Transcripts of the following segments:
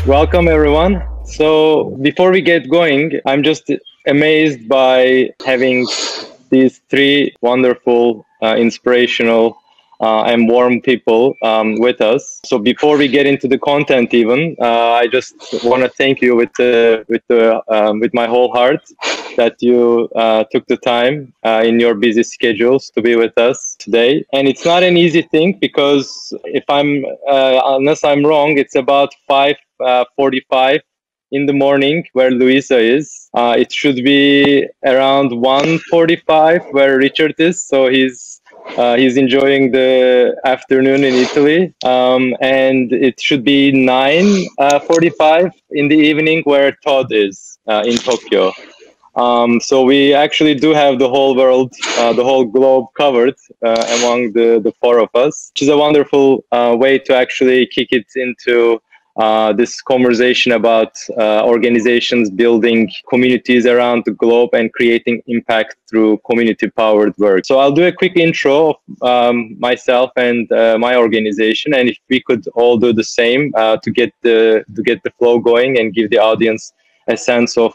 Welcome, everyone. So before we get going, I'm just amazed by having these three wonderful, inspirational, and warm people with us. So before we get into the content, even I just want to thank you with my whole heart that you took the time in your busy schedules to be with us today. And it's not an easy thing because unless I'm wrong, it's about 5:45 in the morning where Luisa is. It should be around 1:45 where Richard is. So he's enjoying the afternoon in Italy, and it should be 9:45 in the evening where Todd is in Tokyo. So we actually do have the whole world, the whole globe covered among the four of us, which is a wonderful way to actually kick it into this conversation about organizations building communities around the globe and creating impact through community-powered work. So I'll do a quick intro of myself and my organization, and if we could all do the same to get the flow going and give the audience a sense of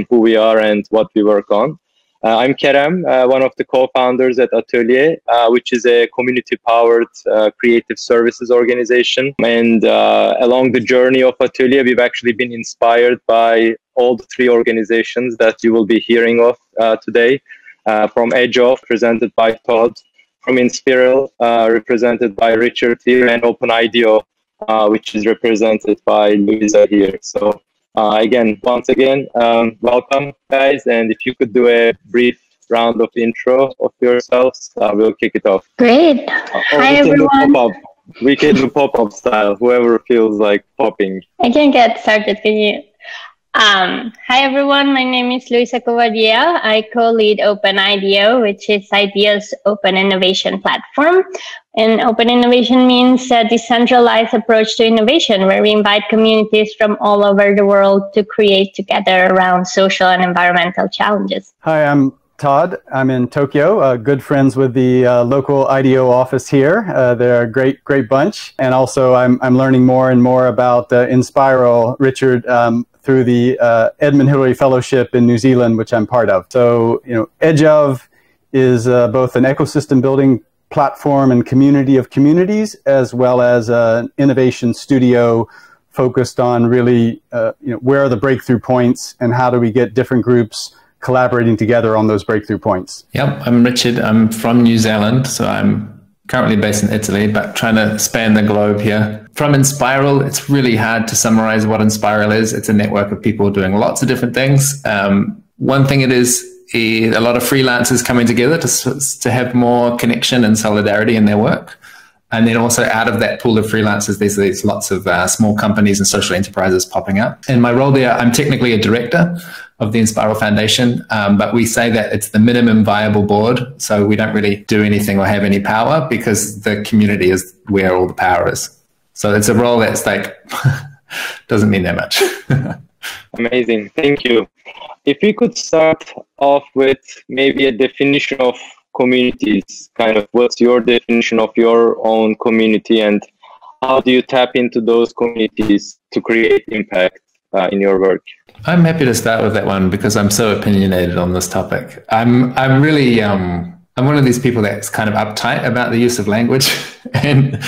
who we are and what we work on. I'm Kerem, one of the co-founders at Atelier, which is a community-powered creative services organization. And along the journey of Atelier, we've actually been inspired by all the three organizations that you will be hearing of today. From Edge Of, presented by Todd, from Inspiral, represented by Richard here, and OpenIDEO, which is represented by Luisa here. So once again, welcome, guys. And if you could do a brief round of intro of yourselves, we'll kick it off. Great. Hi, everyone. We can do pop-up style, whoever feels like popping. I can get started. Can you? Hi, everyone. My name is Luisa Covardia. I co-lead OpenIDEO, which is IDEO's open innovation platform. And open innovation means a decentralized approach to innovation, where we invite communities from all over the world to create together around social and environmental challenges. Hi, I'm Todd. I'm in Tokyo, good friends with the local IDEO office here. They're a great bunch. And also I'm learning more and more about Inspiral, Richard, through the Edmund Hillary Fellowship in New Zealand, which I'm part of. So, Edge Of is both an ecosystem building platform and community of communities, as well as an innovation studio focused on really, where are the breakthrough points and how do we get different groups collaborating together on those breakthrough points. Yep, I'm Richard. I'm from New Zealand, so I'm currently based in Italy, but trying to span the globe here. From Inspiral, it's really hard to summarize what Inspiral is. It's a network of people doing lots of different things. One thing it is a lot of freelancers coming together to have more connection and solidarity in their work. And then also out of that pool of freelancers, there's lots of small companies and social enterprises popping up. In my role there, I'm technically a director of the Inspiral Foundation, but we say that it's the minimum viable board. So we don't really do anything or have any power because the community is where all the power is. So it's a role that's like, doesn't mean that much. Amazing. Thank you. If we could start off with maybe a definition of communities, kind of what's your definition of your own community and how do you tap into those communities to create impact in your work? I'm happy to start with that one because I'm so opinionated on this topic. I'm one of these people that's kind of uptight about the use of language. And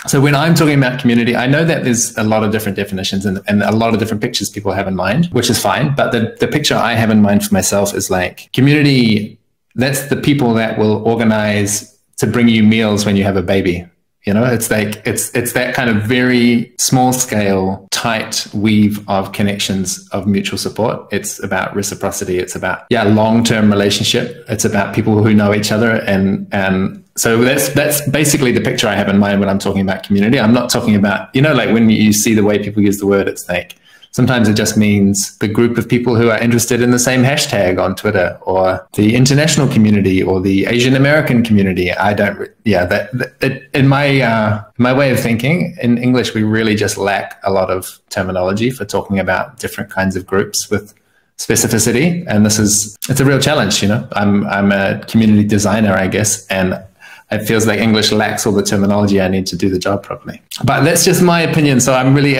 so when I'm talking about community, I know that there's a lot of different definitions and a lot of different pictures people have in mind, which is fine. But the picture I have in mind for myself is like community, that's the people that will organize to bring you meals when you have a baby. It's like, it's that kind of very small scale, tight weave of connections of mutual support. It's about reciprocity. It's about, long-term relationship. It's about people who know each other. And so that's basically the picture I have in mind when I'm talking about community. I'm not talking about, like when you see the way people use the word, it's like, sometimes it just means the group of people who are interested in the same hashtag on Twitter, or the international community, or the Asian American community. In my way of thinking, in English, we really just lack a lot of terminology for talking about different kinds of groups with specificity. And it's a real challenge. I'm a community designer, I guess, and it feels like English lacks all the terminology I need to do the job properly. But that's just my opinion. So I'm really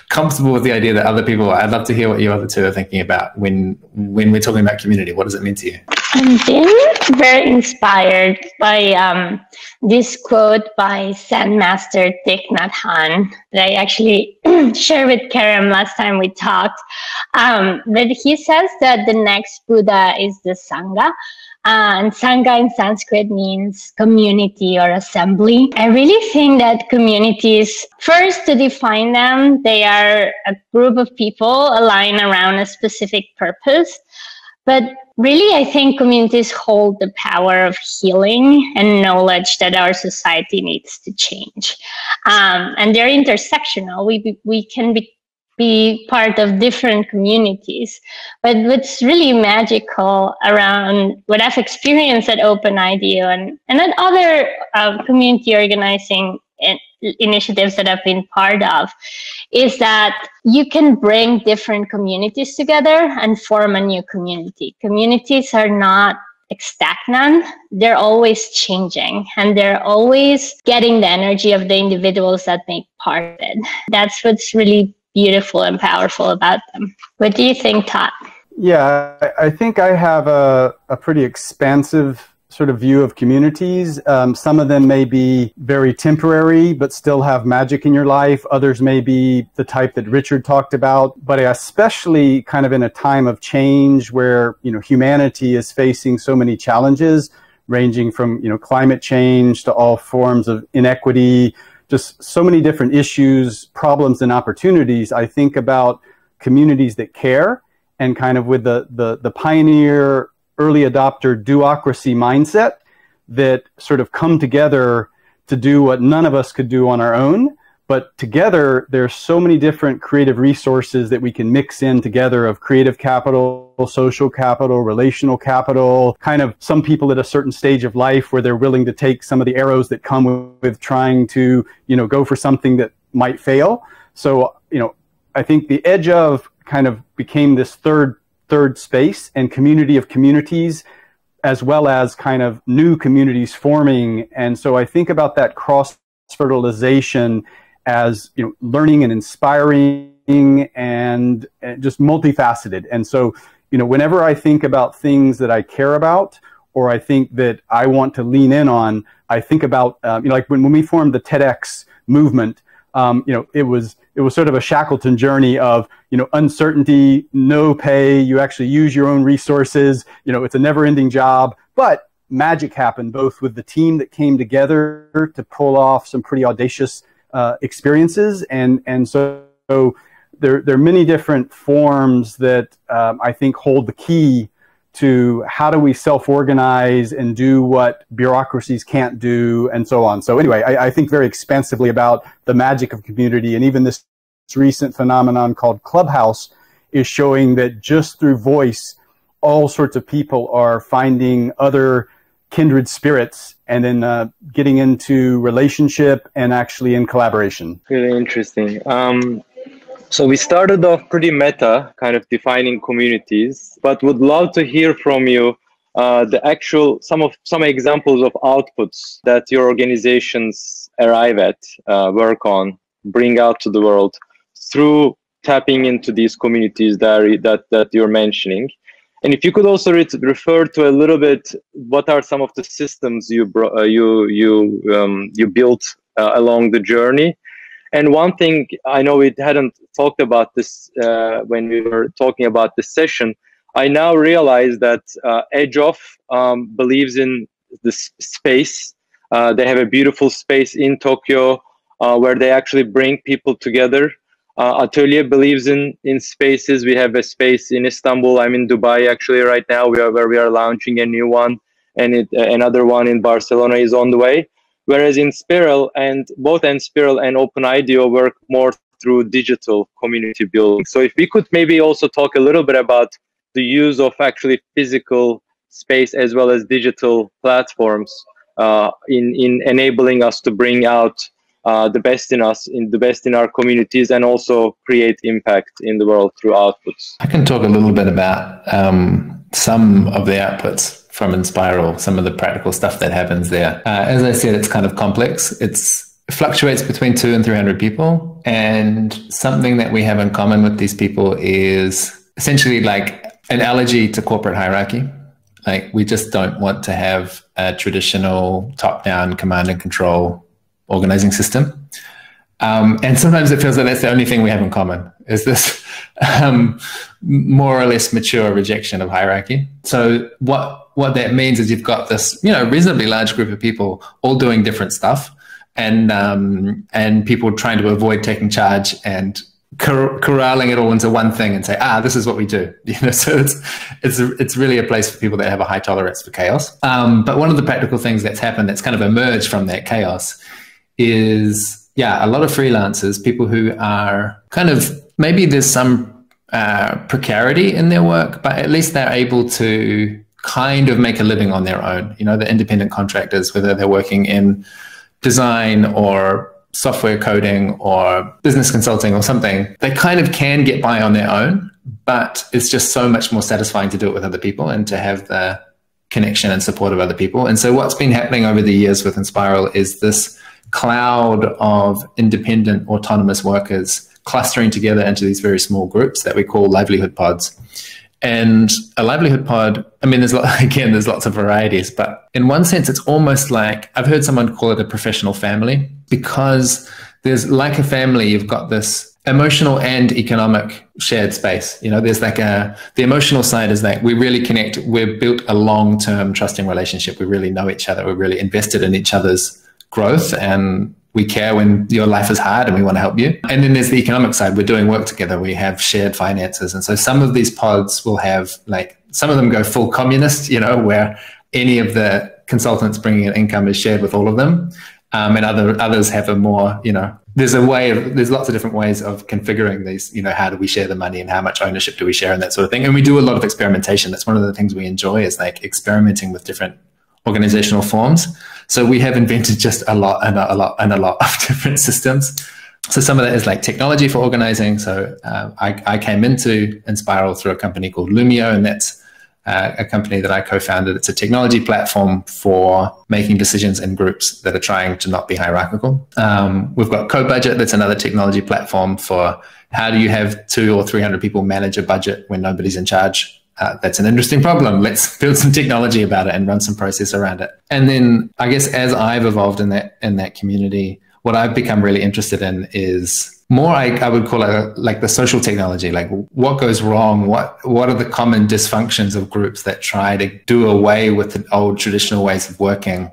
comfortable with the idea that other people, I'd love to hear what you other two are thinking about when we're talking about community. What does it mean to you? I'm been very inspired by this quote by Zen Master Thich Nhat Hanh that I actually shared with Kerem last time we talked. But he says that the next Buddha is the Sangha. And Sangha in Sanskrit means community or assembly. I really think that communities, first to define them, they are a group of people aligned around a specific purpose. But really, I think communities hold the power of healing and knowledge that our society needs to change. And they're intersectional. We can be part of different communities. But what's really magical around what I've experienced at Open IDEO and at other community organizing initiatives that I've been part of is that you can bring different communities together and form a new community. Communities are not stagnant. They're always changing and they're always getting the energy of the individuals that make part of it. That's what's really beautiful and powerful about them. What do you think, Todd? Yeah, I think I have a pretty expansive sort of view of communities. Some of them may be very temporary, but still have magic in your life. Others may be the type that Richard talked about, but especially kind of in a time of change where, humanity is facing so many challenges, ranging from, climate change to all forms of inequity, just so many different issues, problems, and opportunities. I think about communities that care and kind of with the pioneer, early adopter duocracy mindset that sort of come together to do what none of us could do on our own. But together, there's so many different creative resources that we can mix in together of creative capital, social capital, relational capital, kind of some people at a certain stage of life where they're willing to take some of the arrows that come with trying to, go for something that might fail. So, I think the edge of kind of became this third space and community of communities, as well as kind of new communities forming. And so I think about that cross-fertilization as, learning and inspiring and just multifaceted. And so, whenever I think about things that I care about, or I think that I want to lean in on, I think about, like when we formed the TEDx movement, it was sort of a Shackleton journey of, uncertainty, no pay, you actually use your own resources, it's a never ending job, but magic happened both with the team that came together to pull off some pretty audacious experiences. And so there are many different forms that I think hold the key to how do we self-organize and do what bureaucracies can't do, and so on. So anyway, I think very expansively about the magic of community, and even this recent phenomenon called Clubhouse is showing that just through voice, all sorts of people are finding other kindred spirits and then getting into relationship and actually in collaboration. Really interesting. So we started off pretty meta, kind of defining communities, but would love to hear from you some examples of outputs that your organizations arrive at, work on, bring out to the world through tapping into these communities that you're mentioning. And if you could also refer to a little bit, what are some of the systems you built along the journey? And one thing, I know we hadn't talked about this when we were talking about this session, I now realize that EdgeOff believes in this space. They have a beautiful space in Tokyo where they actually bring people together. Atelier believes in spaces. We have a space in Istanbul. I'm in Dubai actually right now, where we are launching a new one, and another one in Barcelona is on the way. Whereas in Spiral, and both Spiral and Open IDEO work more through digital community building. So if we could maybe also talk a little bit about the use of actually physical space as well as digital platforms in enabling us to bring out the best in us, the best in our communities, and also create impact in the world through outputs. I can talk a little bit about some of the outputs from Inspiral, some of the practical stuff that happens there. As I said, it's kind of complex. It's fluctuates between 200 and 300 people. And something that we have in common with these people is essentially like an allergy to corporate hierarchy. Like, we just don't want to have a traditional top-down command and control organizing system. And sometimes it feels like that's the only thing we have in common, is this more or less mature rejection of hierarchy. So what that means is you've got this, reasonably large group of people all doing different stuff, and people trying to avoid taking charge and corralling it all into one thing and say, this is what we do. So it's really a place for people that have a high tolerance for chaos. But one of the practical things that's happened that's kind of emerged from that chaos is, a lot of freelancers, people who are kind of, maybe there's some precarity in their work, but at least they're able to kind of make a living on their own. The independent contractors, whether they're working in design or software coding or business consulting or something, they kind of can get by on their own, but it's just so much more satisfying to do it with other people and to have the connection and support of other people. And so what's been happening over the years with Enspiral is this cloud of independent autonomous workers clustering together into these very small groups that we call livelihood pods. And a livelihood pod, there's lots of varieties, but in one sense, it's almost like, I've heard someone call it a professional family, because there's like a family, you've got this emotional and economic shared space. There's like the emotional side is like, we really connect. We've built a long-term trusting relationship. We really know each other. We're really invested in each other's growth, and we care when your life is hard and we want to help you. And then there's the economic side. We're doing work together. We have shared finances. And so some of these pods will have, like, some of them go full communist, where any of the consultants bringing in income is shared with all of them. And others have a more, there's lots of different ways of configuring these, how do we share the money and how much ownership do we share and that sort of thing. And we do a lot of experimentation. That's one of the things we enjoy, is like experimenting with different organizational forms. So we have invented just a lot of different systems. So some of that is like technology for organizing. So I came into Enspiral through a company called Loomio, and that's a company that I co-founded. It's a technology platform for making decisions in groups that are trying to not be hierarchical. We've got CoBudget, that's another technology platform for how do you have 200 or 300 people manage a budget when nobody's in charge. That's an interesting problem. Let's build some technology about it and run some process around it. And then I guess as I've evolved in that community, what I've become really interested in is more, I would call it like the social technology, like what goes wrong? What are the common dysfunctions of groups that try to do away with the old traditional ways of working?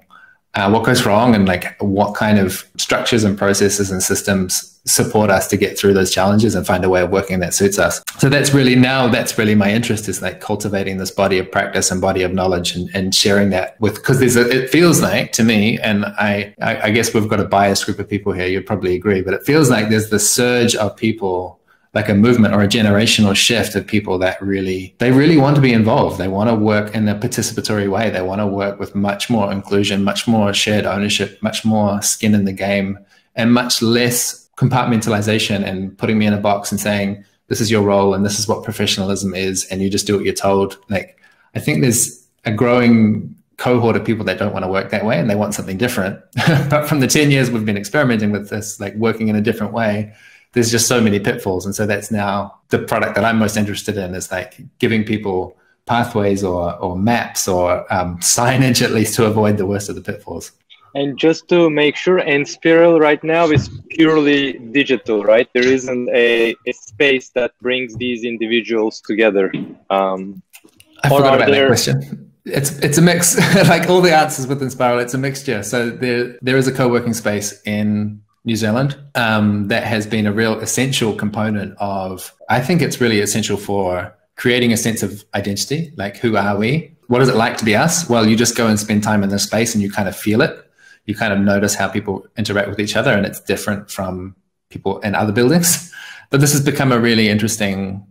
What goes wrong, and like what kind of structures and processes and systems support us to get through those challenges and find a way of working that suits us. So that's really my interest, is like cultivating this body of practice and body of knowledge and sharing that with, because it feels like to me, and I guess we've got a biased group of people here, you'd probably agree, but it feels like there's this surge of people, like a movement or a generational shift of people that really want to be involved. They want to work in a participatory way. They want to work with much more inclusion, much more shared ownership, much more skin in the game, and much less compartmentalization and putting me in a box and saying, this is your role and this is what professionalism is, and you just do what you're told. Like, I think there's a growing cohort of people that don't want to work that way and they want something different. But from the 10 years we've been experimenting with this, like working in a different way, there's just so many pitfalls. And so that's now the product that I'm most interested in, is like giving people pathways or maps or signage, at least, to avoid the worst of the pitfalls. And just to make sure, Enspiral right now is purely digital, right? There isn't a space that brings these individuals together. I forgot about that question. It's a mix. Like all the answers with Enspiral, it's a mixture. So there is a co-working space in New Zealand that has been a real essential component of, I think it's really essential for creating a sense of identity. Like, who are we? What is it like to be us? Well, you just go and spend time in this space and you kind of feel it. You kind of notice how people interact with each other, and it's different from people in other buildings. But this has become a really interesting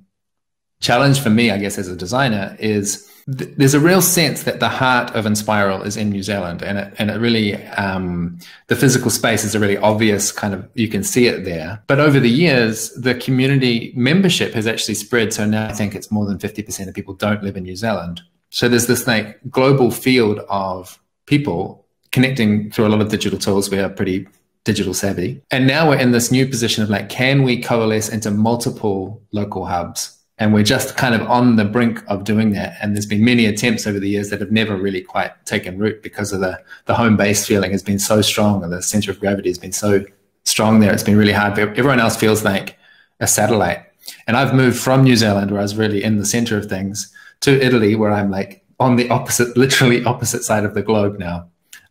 challenge for me, I guess, as a designer, is there's a real sense that the heart of Enspiral is in New Zealand, and it really, the physical space is a really obvious kind of, you can see it there. But over the years, the community membership has actually spread. So now I think it's more than 50% of people don't live in New Zealand. So there's this like global field of people connecting through a lot of digital tools. We are pretty digital savvy. And now we're in this new position of like, can we coalesce into multiple local hubs? And we're just kind of on the brink of doing that. And there's been many attempts over the years that have never really quite taken root because of the home base feeling has been so strong, and the center of gravity has been so strong there. It's been really hard. Everyone else feels like a satellite. And I've moved from New Zealand, where I was really in the center of things, to Italy, where I'm like on the opposite, literally opposite side of the globe now.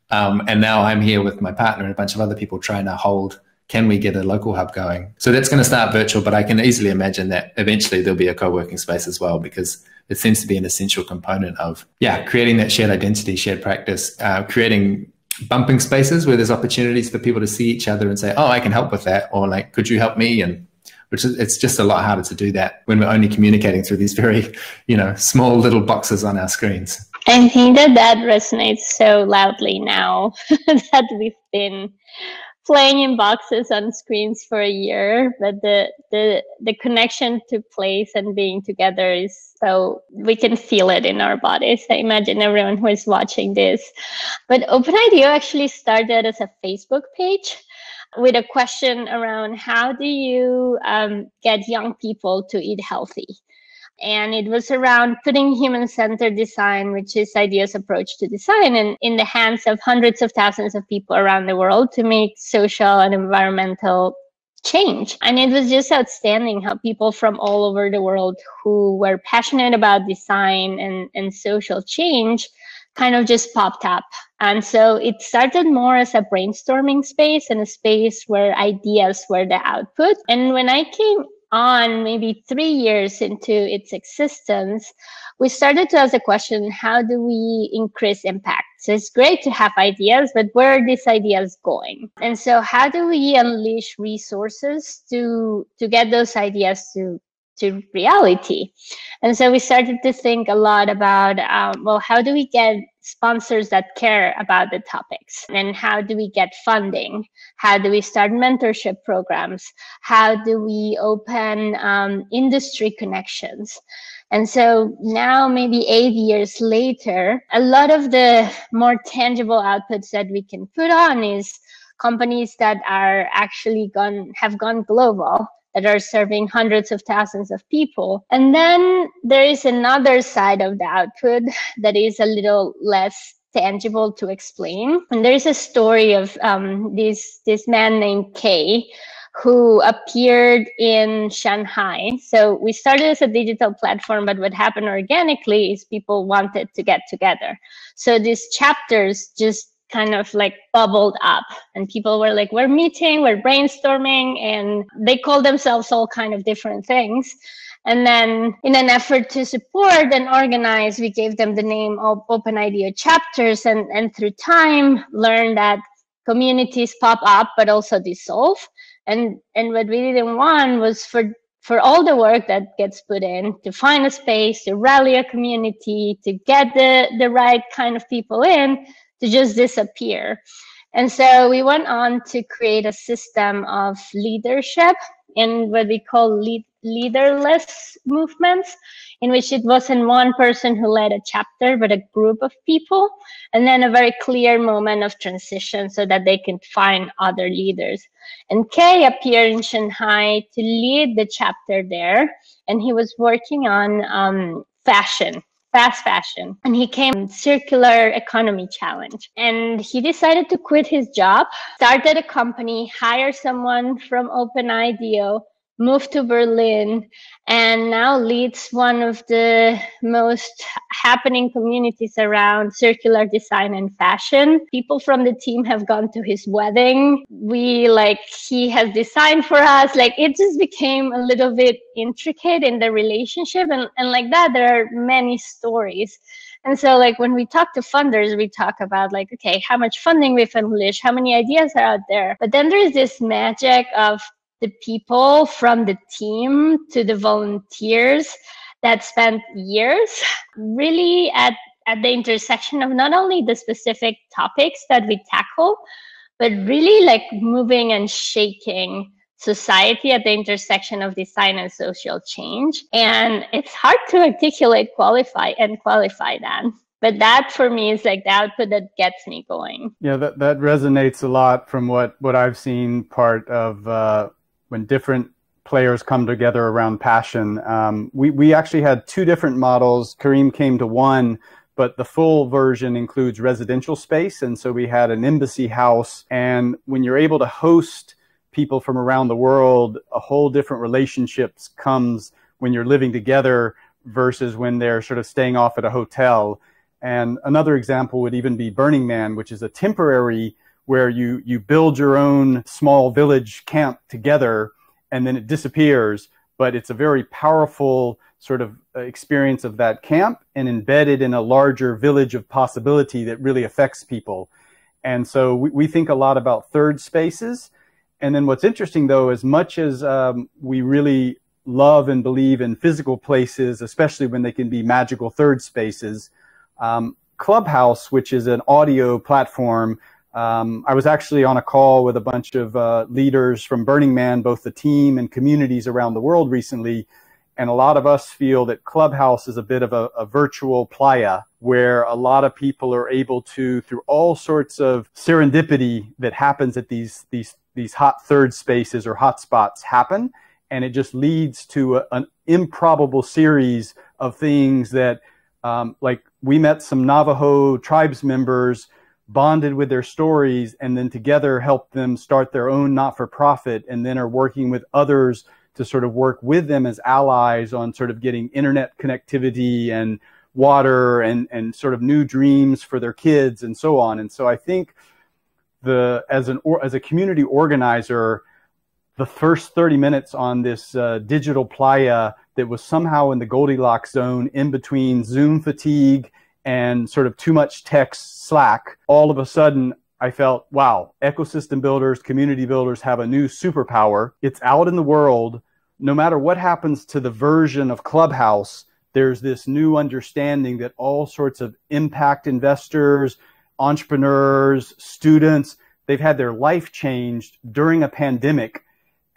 And now I'm here with my partner and a bunch of other people trying to hold, can we get a local hub going? So that's going to start virtual, but I can easily imagine that eventually there'll be a co-working space as well, because it seems to be an essential component of, creating that shared identity, shared practice, creating bumping spaces where there's opportunities for people to see each other and say, oh, I can help with that. Or like, could you help me? And it's just a lot harder to do that when we're only communicating through these very, small little boxes on our screens. I think that resonates so loudly now that we've been playing in boxes on screens for a year, but the connection to place and being together is so we can feel it in our bodies. I imagine everyone who is watching this. But OpenIDEO actually started as a Facebook page with a question around how do you get young people to eat healthy? And it was around putting human-centered design, which is IDEO's approach to design, in the hands of hundreds of thousands of people around the world to make social and environmental change. And it was just outstanding how people from all over the world who were passionate about design and social change kind of just popped up. And so it started more as a brainstorming space and a space where ideas were the output. And when I came on maybe 3 years into its existence, we started to ask the question, how do we increase impact? So it's great to have ideas, but where are these ideas going? And so how do we unleash resources to get those ideas to reality? And so we started to think a lot about, how do we get sponsors that care about the topics? And how do we get funding? How do we start mentorship programs? How do we open industry connections? And so now, maybe 8 years later, a lot of the more tangible outputs that we can put on is companies that are actually have gone global, that are serving hundreds of thousands of people. And then there is another side of the output that is a little less tangible to explain. And there's a story of this man named Kay, who appeared in Shanghai. So we started as a digital platform, but what happened organically is people wanted to get together. So these chapters just kind of like bubbled up, and people were like, we're meeting, we're brainstorming, and they called themselves all kind of different things. And then in an effort to support and organize, we gave them the name of OpenIDEO chapters, and through time learned that communities pop up but also dissolve. And what we didn't want was for all the work that gets put in to find a space, to rally a community, to get the right kind of people in, to just disappear. And so we went on to create a system of leadership in what we call leaderless movements, in which it wasn't one person who led a chapter, but a group of people, and then a very clear moment of transition so that they can find other leaders. And Kay appeared in Shanghai to lead the chapter there, and he was working on fast fashion, and he came circular economy challenge, and he decided to quit his job, started a company, hired someone from OpenIDEO, moved to Berlin, and now leads one of the most happening communities around circular design and fashion. People from the team have gone to his wedding. He has designed for us. It just became a little bit intricate in the relationship. And like that, there are many stories. And so when we talk to funders, we talk about okay, how much funding we've unleashed, how many ideas are out there. But then there's this magic of the people from the team to the volunteers that spent years really at the intersection of not only the specific topics that we tackle, but really moving and shaking society at the intersection of design and social change. And it's hard to articulate, qualify that. But that for me is like the output that gets me going. Yeah, that resonates a lot from what I've seen, part of when different players come together around passion. We actually had two different models. Kareem came to one, but the full version includes residential space. And so we had an embassy house. And when you're able to host people from around the world, a whole different relationships comes when you're living together versus when they're sort of staying off at a hotel. And another example would even be Burning Man, which is a temporary where you build your own small village camp together and then it disappears. But it's a very powerful sort of experience of that camp and embedded in a larger village of possibility that really affects people. And so we think a lot about third spaces. And then what's interesting, though, as much as we really love and believe in physical places, especially when they can be magical third spaces, Clubhouse, which is an audio platform, I was actually on a call with a bunch of leaders from Burning Man, both the team and communities around the world recently. And a lot of us feel that Clubhouse is a bit of a virtual playa where a lot of people are able to, through all sorts of serendipity that happens at these hot third spaces or hotspots happen. And it just leads to an improbable series of things that, like we met some Navajo tribes members, bonded with their stories, and then together helped them start their own not-for-profit, and then are working with others to sort of work with them as allies on sort of getting internet connectivity and water and sort of new dreams for their kids and so on. And so I think as a community organizer, the first 30 minutes on this digital playa that was somehow in the Goldilocks zone in between Zoom fatigue and sort of too much text Slack, all of a sudden I felt, wow, ecosystem builders, community builders have a new superpower. It's out in the world. No matter what happens to the version of Clubhouse, there's this new understanding that all sorts of impact investors, entrepreneurs, students, they've had their life changed during a pandemic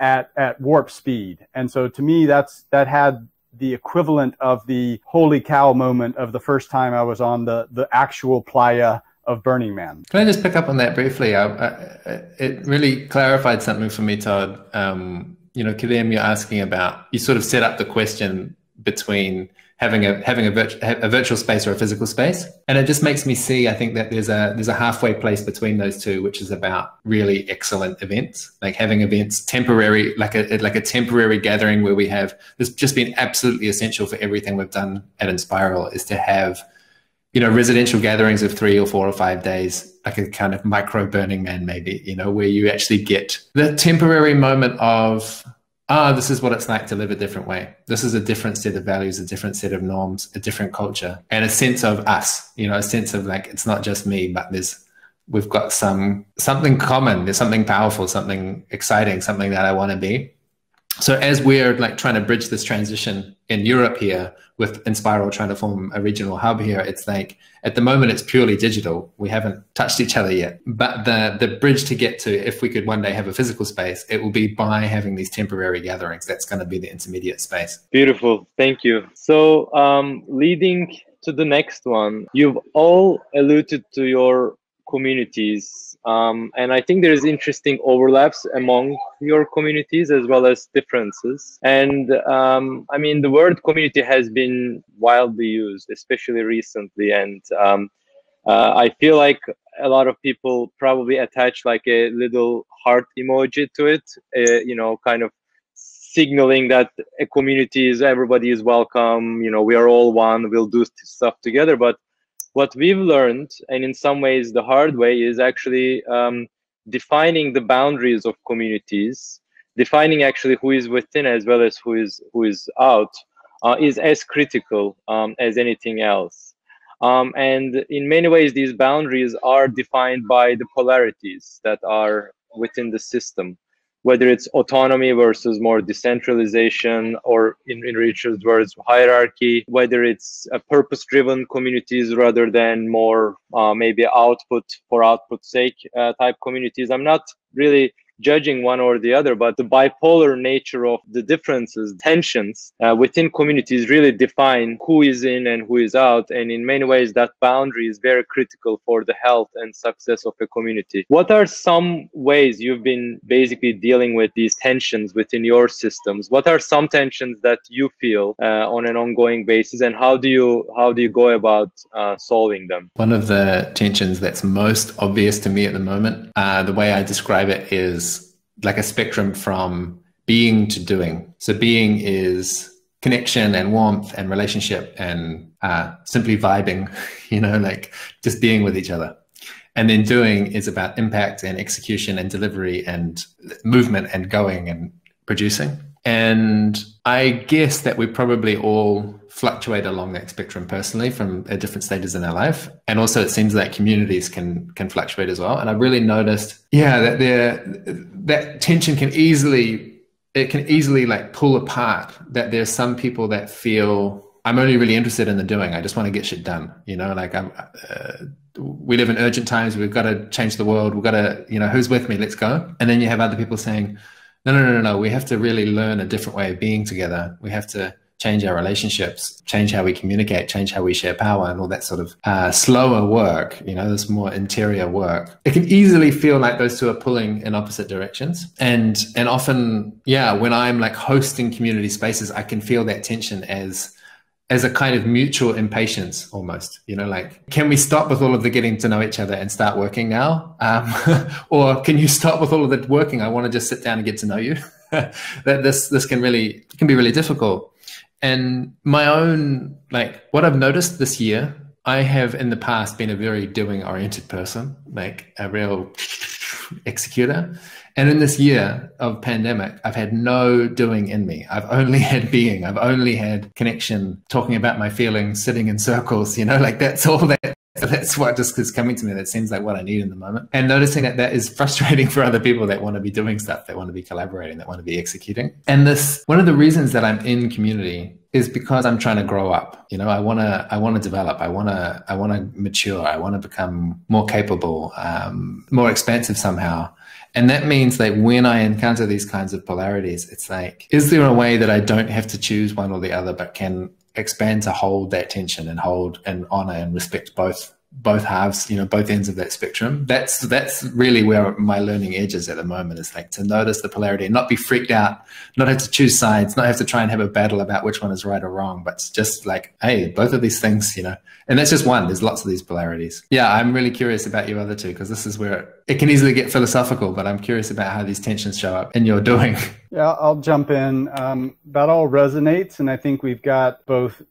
at warp speed. And so to me, that had the equivalent of the holy cow moment of the first time I was on the actual playa of Burning Man. Can I just pick up on that briefly? It really clarified something for me, Todd. Kareem, you're asking about, you sort of set up the question between having a virtual space or a physical space, and it just makes me see, I think, that there's a halfway place between those two, which is about really excellent events, like having events temporary, like a temporary gathering where we have. It's just been absolutely essential for everything we've done at Enspiral is to have, residential gatherings of 3 or 4 or 5 days, like a kind of micro Burning Man, maybe, where you actually get the temporary moment of, this is what it's like to live a different way. This is a different set of values, a different set of norms, a different culture, and a sense of us, a sense of like, it's not just me, but we've got something common. There's something powerful, something exciting, something that I want to be. So as we're like trying to bridge this transition in Europe here with Enspiral trying to form a regional hub here, it's like at the moment it's purely digital. We haven't touched each other yet. But the bridge to get to, if we could one day have a physical space, it will be by having these temporary gatherings. That's going to be the intermediate space. Beautiful. Thank you. So leading to the next one, you've all alluded to your communities, and I think there's interesting overlaps among your communities as well as differences. And I mean, the word community has been wildly used, especially recently, and I feel like a lot of people probably attach like a little heart emoji to it, kind of signaling that a community is everybody is welcome, we are all one, we'll do stuff together. But what we've learned, and in some ways the hard way, is actually defining the boundaries of communities, defining actually who is within as well as who is out, is as critical as anything else. And in many ways, these boundaries are defined by the polarities that are within the system, whether it's autonomy versus more decentralization, or in Richard's words, hierarchy, whether it's purpose-driven communities rather than more maybe output for output's sake type communities. I'm not really judging one or the other, but the bipolar nature of the differences, tensions within communities really define who is in and who is out. And in many ways, that boundary is very critical for the health and success of a community. What are some ways you've been basically dealing with these tensions within your systems? What are some tensions that you feel on an ongoing basis, and how do you go about solving them? One of the tensions that's most obvious to me at the moment, the way I describe it is like a spectrum from being to doing. So being is connection and warmth and relationship and simply vibing, like just being with each other. And then doing is about impact and execution and delivery and movement and going and producing. And I guess that we probably all fluctuate along that spectrum personally from at different stages in our life. And also it seems that communities can fluctuate as well. And I really noticed, that that tension can easily like pull apart, that there's some people that feel I'm only really interested in the doing. I just want to get shit done. Like we live in urgent times. We've got to change the world. We've got to, who's with me? Let's go. And then you have other people saying, no. We have to really learn a different way of being together. We have to change our relationships, change how we communicate, change how we share power, and all that sort of slower work, this more interior work. It can easily feel like those two are pulling in opposite directions. And often, when I'm like hosting community spaces, I can feel that tension as a kind of mutual impatience almost, like, can we stop with all of the getting to know each other and start working now? Or can you stop with all of the working? I want to just sit down and get to know you. That this can be really difficult. And my own, like what I've noticed this year, I have in the past been a very doing oriented person, like a real executor. And in this year of pandemic, I've had no doing in me. I've only had being. I've only had connection, talking about my feelings, sitting in circles, like that's all that's what just is coming to me. That seems like what I need in the moment. And noticing that is frustrating for other people that want to be doing stuff, that want to be collaborating, that want to be executing. And one of the reasons that I'm in community is because I'm trying to grow up. I want to develop. I want to mature. I want to become more capable, more expansive somehow. And that means that when I encounter these kinds of polarities, it's like, is there a way that I don't have to choose one or the other, but can expand to hold that tension and hold and honor and respect both halves, both ends of that spectrum? That's really where my learning edge is at the moment, is like to notice the polarity and not be freaked out, not have to choose sides, not have to try and have a battle about which one is right or wrong, but just like, hey, both of these things, and that's just one. There's lots of these polarities. Yeah, I'm really curious about your other two, because this is where it can easily get philosophical, but I'm curious about how these tensions show up in your doing. Yeah, I'll jump in. That all resonates. And I think we've got both,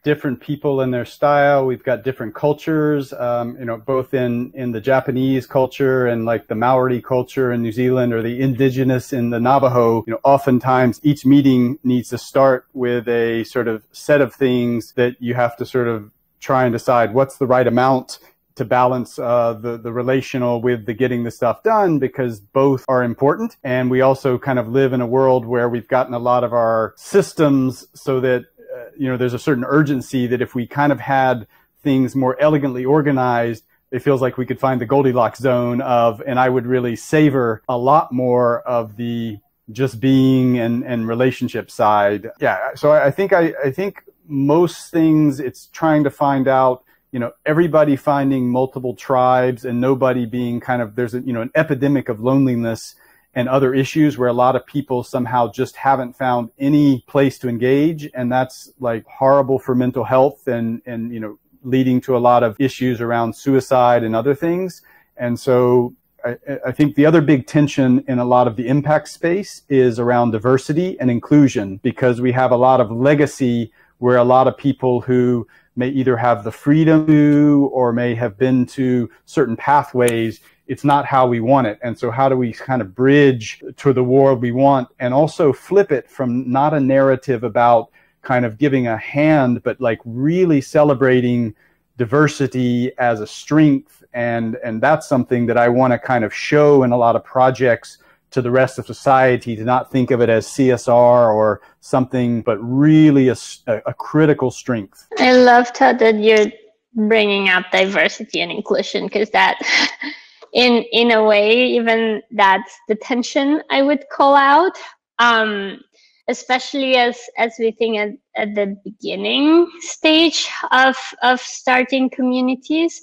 different people in their style. We've got different cultures, both in the Japanese culture and like the Maori culture in New Zealand, or the indigenous in the Navajo. Oftentimes each meeting needs to start with a sort of set of things that you have to sort of try and decide what's the right amount to balance the relational with the getting the stuff done, because both are important. And we also kind of live in a world where we've gotten a lot of our systems so that there's a certain urgency that if we kind of had things more elegantly organized, it feels like we could find the Goldilocks zone and I would really savor a lot more of the just being and relationship side. Yeah. So I think most things, it's trying to find out, everybody finding multiple tribes and nobody being kind of, there's an epidemic of loneliness and other issues where a lot of people somehow just haven't found any place to engage. And that's like horrible for mental health and leading to a lot of issues around suicide and other things. And so I think the other big tension in a lot of the impact space is around diversity and inclusion, because we have a lot of legacy where a lot of people who may either have the freedom to or may have been to certain pathways, it's not how we want it. And so how do we kind of bridge to the world we want, and also flip it from not a narrative about kind of giving a hand, but like really celebrating diversity as a strength. And that's something that I want to kind of show in a lot of projects to the rest of society, to not think of it as CSR or something, but really a critical strength. I love, Todd, that you're bringing up diversity and inclusion, because that in a way, even that's the tension I would call out. Especially as we think at the beginning stage of starting communities.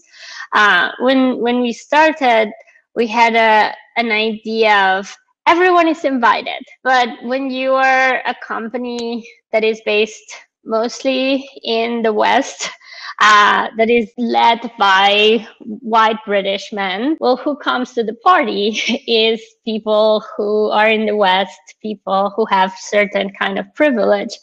When we started, we had an idea of everyone is invited. But when you are a company that is based mostly in the West, that is led by white British men, well, who comes to the party is people who are in the West, people who have certain kind of privilege.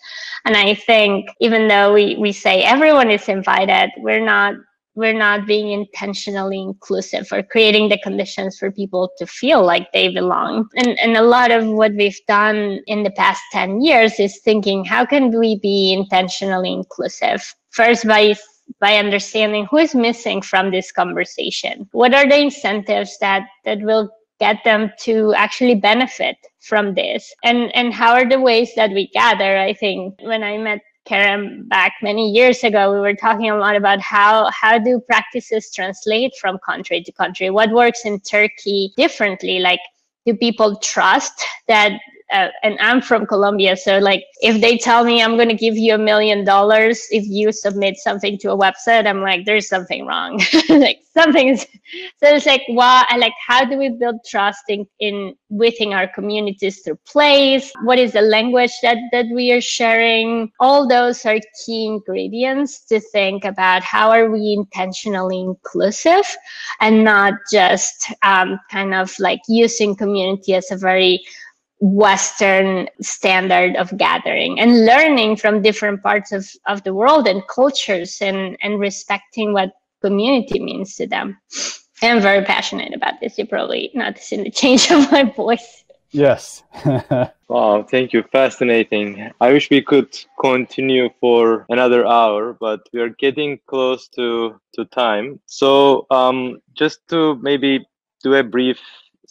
And I think even though we say everyone is invited, we're not being intentionally inclusive or creating the conditions for people to feel like they belong. And a lot of what we've done in the past 10 years is thinking, how can we be intentionally inclusive? First, by understanding who is missing from this conversation. What are the incentives that will get them to actually benefit from this? And how are the ways that we gather? I think when I met Kerem back many years ago, we were talking a lot about how do practices translate from country to country? What works in Turkey differently? Like, do people trust that? And I'm from Colombia, so like if they tell me I'm going to give you $1 million if you submit something to a website, I'm like, there's something wrong. Like something's. So it's like, wow, how do we build trust in within our communities through plays? What is the language that we are sharing? All those are key ingredients to think about how are we intentionally inclusive and not just kind of like using community as a very Western standard of gathering, and learning from different parts of the world and cultures, and respecting what community means to them. I'm very passionate about this. You probably noticed in the change of my voice. Yes. Wow, thank you. Fascinating. I wish we could continue for another hour, but we are getting close to time. So just to maybe do a brief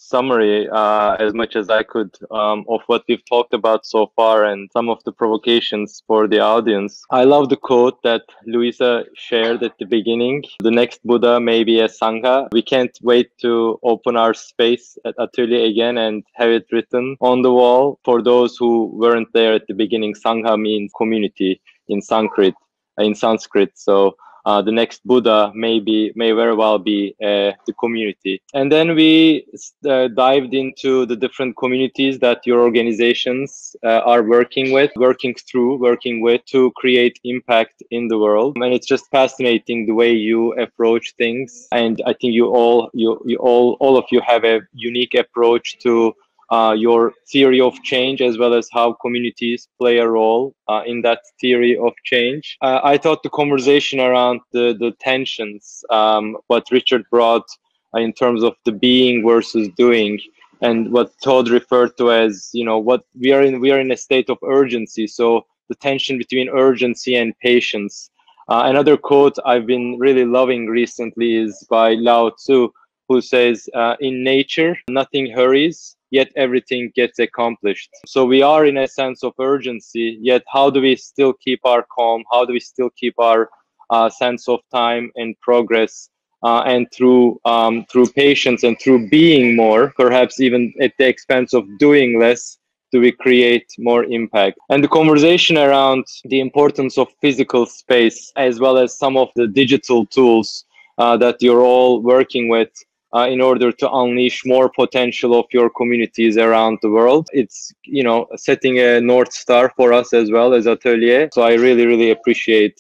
summary as much as I could of what we've talked about so far and some of the provocations for the audience. I love the quote that Luisa shared at the beginning. The next Buddha may be a Sangha. We can't wait to open our space at Atelier again and have it written on the wall. For those who weren't there at the beginning, Sangha means community in Sanskrit. So the next Buddha may very well be the community. And then we dived into the different communities that your organizations are working with to create impact in the world. And it's just fascinating the way you approach things. And I think all of you have a unique approach to your theory of change, as well as how communities play a role in that theory of change. I thought the conversation around the tensions, what Richard brought in terms of the being versus doing, and what Todd referred to as, what we are in a state of urgency. So the tension between urgency and patience. Another quote I've been really loving recently is by Lao Tzu, who says, in nature, nothing hurries, yet everything gets accomplished. So we are in a sense of urgency, yet how do we still keep our calm? How do we still keep our sense of time and progress? And through patience and through being more, perhaps even at the expense of doing less, do we create more impact? And the conversation around the importance of physical space, as well as some of the digital tools that you're all working with, in order to unleash more potential of your communities around the world. It's, setting a North Star for us as well as Atelier. So I really, really appreciate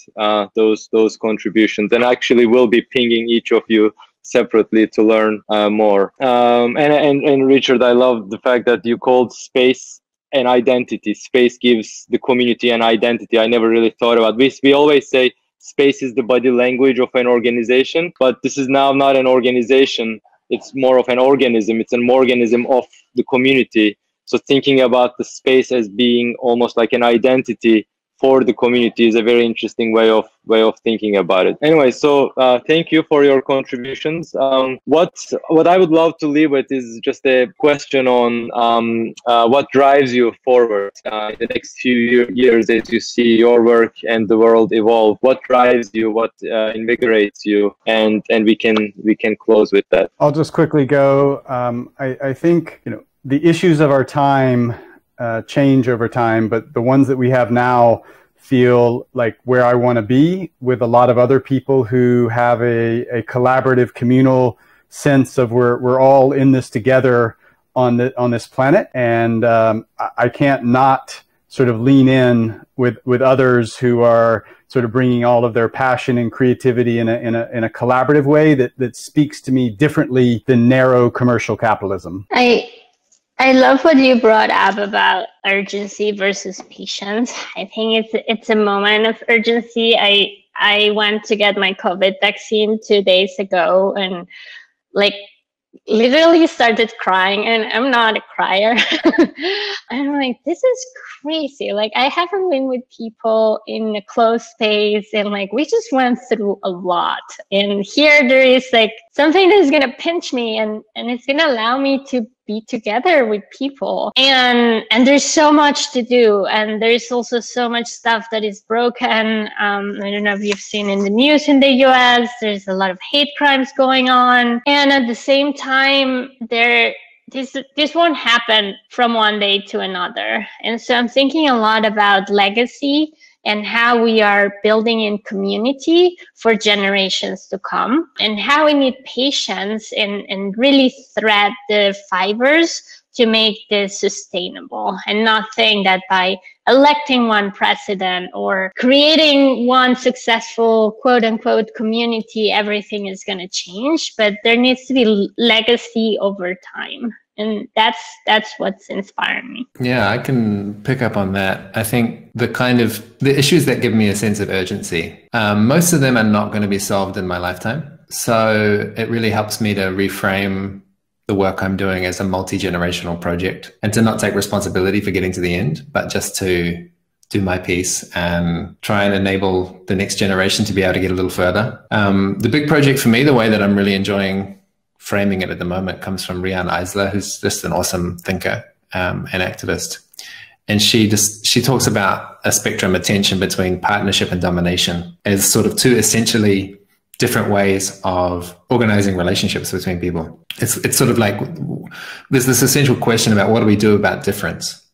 those contributions, and actually will be pinging each of you separately to learn more. And Richard, I love the fact that you called space an identity. Space gives the community an identity. I never really thought about this. We always say space is the body language of an organization, but this is now not an organization. It's more of an organism. It's an organism of the community. So thinking about the space as being almost like an identity for the community is a very interesting way of thinking about it. Anyway, so thank you for your contributions. What I would love to leave with is just a question on what drives you forward in the next few years as you see your work and the world evolve. What drives you? What invigorates you? And we can close with that. I'll just quickly go. I think the issues of our time change over time, but the ones that we have now feel like where I want to be, with a lot of other people who have a collaborative, communal sense of we're all in this together on this planet, and I can't not sort of lean in with others who are sort of bringing all of their passion and creativity in a collaborative way that speaks to me differently than narrow commercial capitalism. I love what you brought up about urgency versus patience. I think it's a moment of urgency. I went to get my COVID vaccine 2 days ago, and like literally started crying, and I'm not a crier. I'm like, this is crazy. Like, I haven't been with people in a closed space, and like we just went through a lot, and here there is like something that's gonna pinch me, and it's gonna allow me to be together with people, and there's so much to do, and there's also so much stuff that is broken. I don't know if you've seen in the news in the US, there's a lot of hate crimes going on, and at the same time this won't happen from one day to another. And so I'm thinking a lot about legacy and how we are building in community for generations to come, and how we need patience and really thread the fibers to make this sustainable, and not think that by electing one president or creating one successful quote unquote community, everything is going to change, but there needs to be legacy over time. And that's what's inspiring me. Yeah, I can pick up on that. I think the issues that give me a sense of urgency, most of them are not going to be solved in my lifetime. So it really helps me to reframe the work I'm doing as a multi-generational project, and to not take responsibility for getting to the end, but just to do my piece and try and enable the next generation to be able to get a little further. The big project for me, the way that I'm really enjoying framing it at the moment, comes from Riane Eisler, who's just an awesome thinker and activist. And she talks about a spectrum of tension between partnership and domination as sort of two essentially different ways of organizing relationships between people. It's sort of like there's this essential question about what do we do about difference,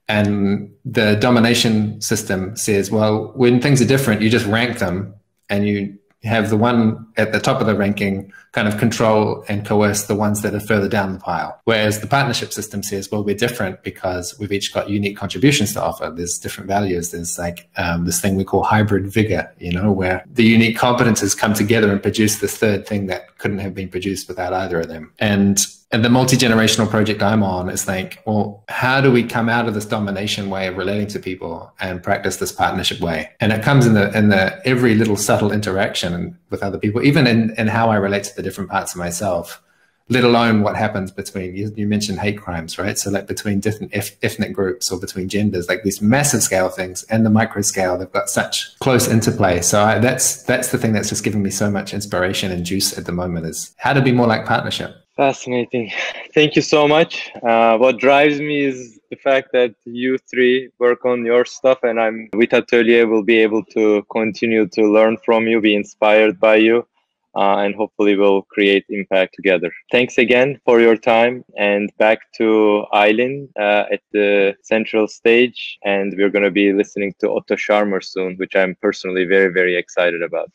And the domination system says, well, when things are different, you just rank them, and you have the one at the top of the ranking kind of control and coerce the ones that are further down the pile. Whereas the partnership system says, well, we're different because we've each got unique contributions to offer. There's different values. There's like this thing we call hybrid vigor, where the unique competences come together and produce this third thing that couldn't have been produced without either of them. And the multi-generational project I'm on is like, well, how do we come out of this domination way of relating to people and practice this partnership way? And it comes in the every little subtle interaction with other people, even in how I relate to the different parts of myself, let alone what happens between, you mentioned hate crimes, right? So like between different ethnic groups or between genders, like these massive scale things and the micro scale, they've got such close interplay. So that's the thing that's just giving me so much inspiration and juice at the moment, is how to be more like partnership. Fascinating. Thank you so much. What drives me is the fact that you three work on your stuff, and I'm with Atelier will be able to continue to learn from you, be inspired by you, and hopefully we'll create impact together. Thanks again for your time, and back to Aylin at the central stage, and we're going to be listening to Otto Scharmer soon, which I'm personally very, very excited about.